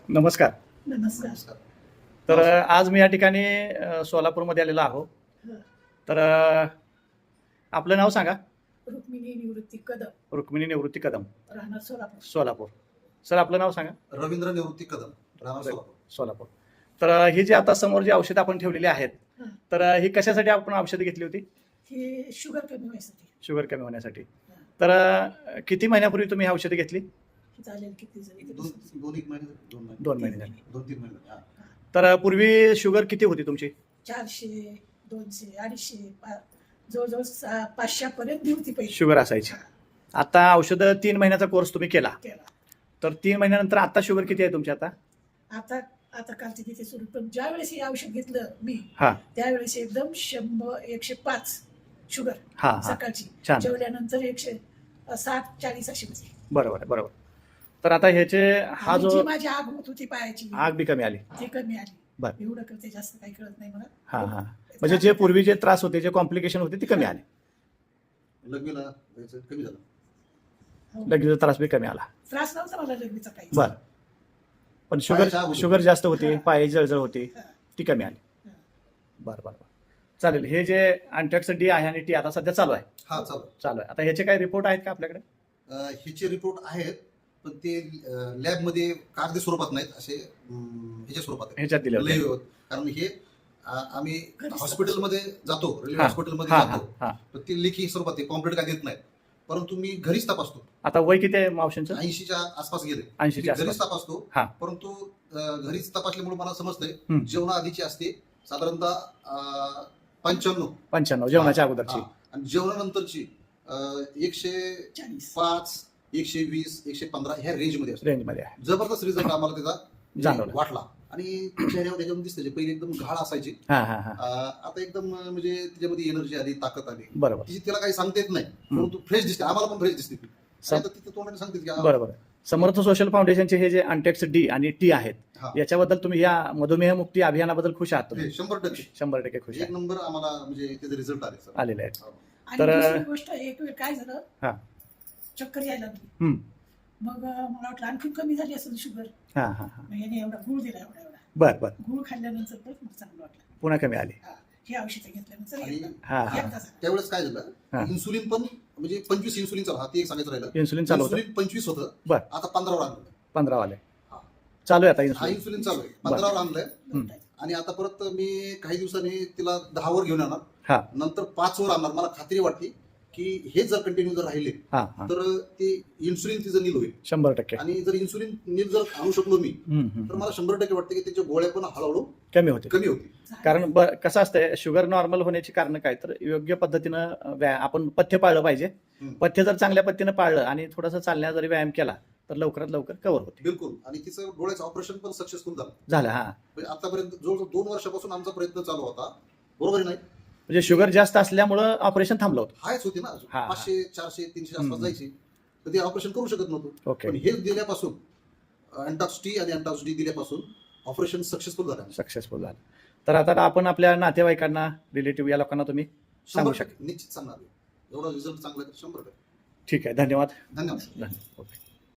नमस्कार. नमस्कार. तर आज मी या ठिकाणी सोलापूरमध्ये आलेलो आहो. तर आपलं नाव सांगा. रुक्मिणी निवृत्ती कदम, रुक्मिणी निवृत्ती कदम, राहणार सोलापूर. सोलापूर. सर आपलं नाव सांगा. रवींद्र निवृत्ती कदम, राहणार सोलापूर. सोलापूर. तर ही जी आता समोर जी औषधं आपण ठेवलेली आहेत, तर ही कशासाठी आपण औषधं घेतली होती? हे शुगर कमी व्हायसाठी. शुगर कमी होण्यासाठी. तर किती महिन्यापूर्वी तुम्ही ही औषधं घेतली? हे चालेल किती झाली? दोन एक महिने, 2 महिने झाले. 2-3 महिने. हा. तर पूर्वी शुगर किती होती तुमची? 400, 200, 250, जवळजवळ 500 पर्यंत होती पहिली शुगर असायची. आता औषधं 3 महिन्याचा कोर्स तुम्ही केला, केला. तर 3 महिन्यानंतर आता शुगर किती आहे तुमची? आता आता आता कालची तिथे सुरू, पण ज्या वेळेस हे औषध घेतलं मी हा त्यावेळेस एकदम 100, 105 शुगर हा हा सकाळची. छान. जेवल्यानंतर 160-40 अशी होती. बरोबर आहे, बरोबर. तर आता ह्याचे हा आणि जो जी माझी आग होत होती पायाची आग बी कमी आली. ती कमी आली. बरं. एवढं करते, जास्त काही कळत नाही मला. हा हा म्हणजे जे पूर्वी जे त्रास होते, जे कॉम्प्लिकेशन होते, ती कमी आली. लग्नाला जायचं कमी झालं. हो. लगेच त्रास बी कमी आला. त्रास नव्हता मला लग्नीचा काही. बरं. पण पायाची आग होती. शुगर जास्त होती, हा. पायाची जळजळ होती, हा. ती कमी आली. हा. बरं बरं बरं. चालेल. हे जे अँटॅक्स डी आहे आणि टी आता सध्या चालू आहे. हा चालू आहे. आता ह्याचे काही रिपोर्ट आहेत का आपल्याकडे? ह्याचे रिपोर्ट आहेत, पण ते लॅबमध्ये कागदी स्वरूपात नाहीत, असे ह्याच्या स्वरूपात आहेत. ह्याच्यात दिले होते. लय कारण हे आम्ही घरीच हॉस्पिटलमध्ये जातो, रेल्वे हा. हॉस्पिटलमध्ये हा हा जातो, हा. तर ते लेखी स्वरूपात ते कॉम्प्लीट काय देत नाहीत. परंतु मी घरीच तपासतो. आता वय किती आहे मावशींचं? 80च्या आसपास गेले. 80च्या घरीच आसपास. तपासतो. हा. परंतु घरीच तपासल्यामुळे मला समजतंय हम्म. जेवणा आधीची असते साधारणतः 95. 95 जेवणाच्या अगोदरची. हा. आणि जेवणानंतरची 105, 40. 120, 115 ह्या रेंज मध्ये असते. रेंजमध्ये आहे. जबरदस्त रिझल्ट आम्हाला त्याचा जाणवला. वाटला. आणि चेहऱ्यावर त्याच्यामध्ये दिसते पहिले एकदम घाळ असायची, हा हा हा. आता एकदम म्हणजे त्याच्यामध्ये एनर्जी आली, ताकद आली. बरोबर. तिची तिला काही सांगता येत नाही, परंतु फ्रेश दिसते. आम्हाला पण फ्रेश दिसते ती. सम- आता तिथं तोंडाने सांगते की बरोबर. समर्थ सोशल फाउंडेशनचे हे जे अँटेक्स डी आणि टी आहेत, हा. याच्याबद्दल तुम्ही या मधुमेह मुक्ती अभियानाबद्दल खुश आहात तुम्ही? 100% 100% खुश एक आहे. नंबर आम्हाला म्हणजे त्याचे रिझल्ट आले सर. आलेले आहेत. आणि तर- दुसरी गोष्ट, एक वेळ काय झालं, हा. चक्कर यायला लागली. हम्म. मग मला वाटलं आणखी कमी झाली असेल शुगर. हा हा हा. मग याने एवढा गुळ दिला, एवढा बर बर. गुळ खाल्ल्यानंतर परत मला चांगलं वाटलं. पुन्हा कमी आली. हा. हे औषध घेतल्यानंतर आणि हा हा. एकदा झालं. त्यावेळेस काय हा. झालं, इन्सुलिन पण म्हणजे 25 इन्सुलिन चालू, हा ते एक सांगायचं राहिलं. इन्सुलिन चालू होतं. इन्सुलिन 25 होतं, बर. आता 15 वर आणलं. 15 वाले हा. चालू आहे आता हा इन्सुलिन. इन्सुलिन चालू आहे, 15 वर आणलंय. दोन टाइम. आणि आता परत मी काही दिवसांनी तिला 10 वर घेऊन येणार, हा नंतर 5 वर आणणार. मला खात्री वाटते की हे जर कंटिन्यू जर राहिले हा हा. तर ते इन्सुलिन तिचं नील होईल. 100%. आणि जर इन्सुलिन नील जर आणू शकलो मी, तर मला 100% वाटतं की त्याच्या गोळ्या पण हळूहळू कमी होते. कमी होतील. कारण कसं असतंय, शुगर नॉर्मल होण्याची कारण काय, तर योग्य पद्धतीनं आपण पथ्य पाळलं पाहिजे. हम्म. पथ्य जर चांगल्या पद्धतीनं पाळलं आणि थोडासा चालण्या जरी व्यायाम केला तर लवकरात लवकर कव्हर होते. बिलकुल. आणि तिचं डोळ्याचं ऑपरेशन पण सक्सेसफुल झालं. झालं. हा. म्हणजे आतापर्यंत जवळजवळ 2 वर्षापासून आमचा प्रयत्न चालू होता, बरोबर आहे नाही? म्हणजे शुगर जास्त असल्यामुळं ऑपरेशन थांबलं होतं. हायच होती ना, हा. 500, 400, 300 आसपास हम्म. जायची, तर ते ऑपरेशन करू शकत नव्हतं. ओके. पण हे दिल्यापासून, अँटॉक्स टी आणि अँटॉक्स डी दिल्यापासून ऑपरेशन सक्सेसफुल झालं. सक्सेसफुल झालं. तर आता आपण आपल्या नातेवाईकांना, रिलेटिव्ह या लोकांना तुम्ही सांगू 100% निश्चित सांगणार. एवढा रिझल्ट चांगला आहे तर 100%. ठीक आहे. धन्यवाद. धन्यवाद. धन्यवाद. ओके.